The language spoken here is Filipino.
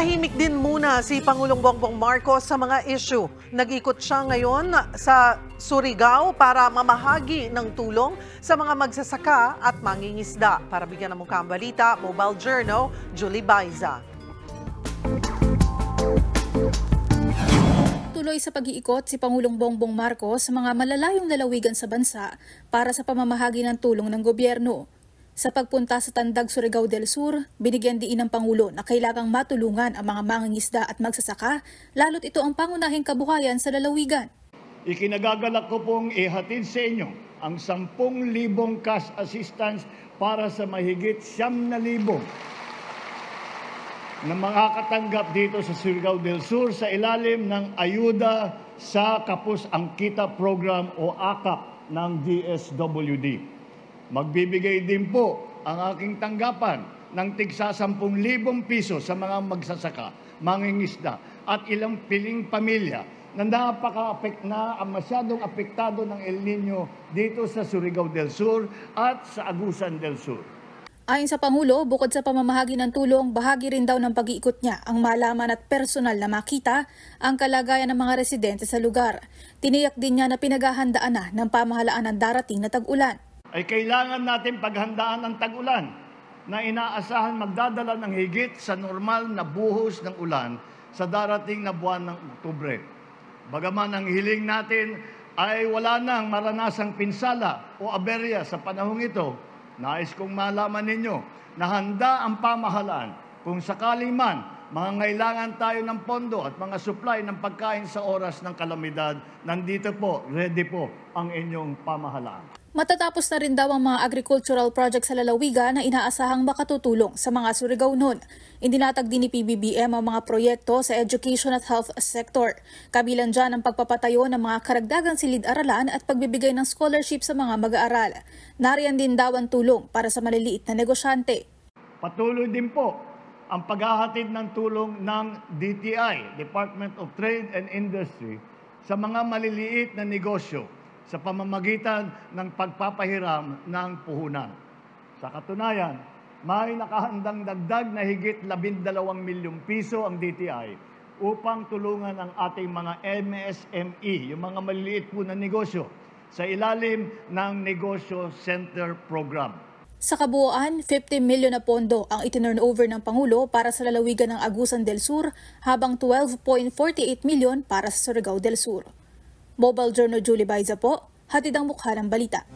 Tahimik din muna si Pangulong Bongbong Marcos sa mga issue. Nag-ikot siya ngayon sa Surigao para mamahagi ng tulong sa mga magsasaka at mangingisda. Para bigyan ng mukha ang balita, Mobile Journal, Julie Baiza. Tuloy sa pag-iikot si Pangulong Bongbong Marcos sa mga malalayong lalawigan sa bansa para sa pamamahagi ng tulong ng gobyerno. Sa pagpunta sa Tandag, Surigao del Sur, binigyan diin ng Pangulo na kailangang matulungan ang mga mangingisda at magsasaka, lalo't ito ang pangunahing kabuhayan sa lalawigan. Ikinagagalak ko pong ihatid sa inyo ang 10,000 cash assistance para sa mahigit 9,000 na makakatanggap dito sa Surigao del Sur sa ilalim ng Ayuda sa Kapos Angkita Program o AKAP ng DSWD. Magbibigay din po ang aking tanggapan ng tigsa 10,000 piso sa mga magsasaka, mangingisda at ilang piling pamilya na masyadong apektado ng El Nino dito sa Surigao del Sur at sa Agusan del Sur. Ayon sa Pangulo, bukod sa pamamahagi ng tulong, bahagi rin daw ng pag-iikot niya ang malaman at personal na makita ang kalagayan ng mga residente sa lugar. Tiniyak din niya na pinaghahandaan na ng pamahalaan ang darating na tag-ulan. Ay kailangan natin paghandaan ng tag-ulan na inaasahan magdadala ng higit sa normal na buhos ng ulan sa darating na buwan ng Oktubre. Bagaman ang hiling natin ay wala nang maranasang pinsala o aberya sa panahong ito, nais kong malaman ninyo na handa ang pamahalaan kung sakaling man mangangailangan tayo ng pondo at mga supply ng pagkain sa oras ng kalamidad. Nandito po, ready po ang inyong pamahalaan. Matatapos na rin daw ang mga agricultural projects sa lalawigan na inaasahang makatutulong sa mga Surigao nun. Indinatag din ni PBBM ang mga proyekto sa education at health sector. Kabilang dyan ang pagpapatayo ng mga karagdagang silid-aralan at pagbibigay ng scholarship sa mga mag-aaral. Nariyan din daw ang tulong para sa maliliit na negosyante. Patuloy din po ang paghahatid ng tulong ng DTI, Department of Trade and Industry, sa mga maliliit na negosyo sa pamamagitan ng pagpapahiram ng puhunan. Sa katunayan, may nakahandang dagdag na higit 12 milyong piso ang DTI upang tulungan ang ating mga MSME, yung mga maliliit po na negosyo, sa ilalim ng Negosyo Center Program. Sa kabuuan, 50 milyon na pondo ang itinurnover ng Pangulo para sa lalawigan ng Agusan del Sur, habang 12.48 milyon para sa Surigao del Sur. Mobile Journal, Julie Baiza po, hatid ang mukha ng balita.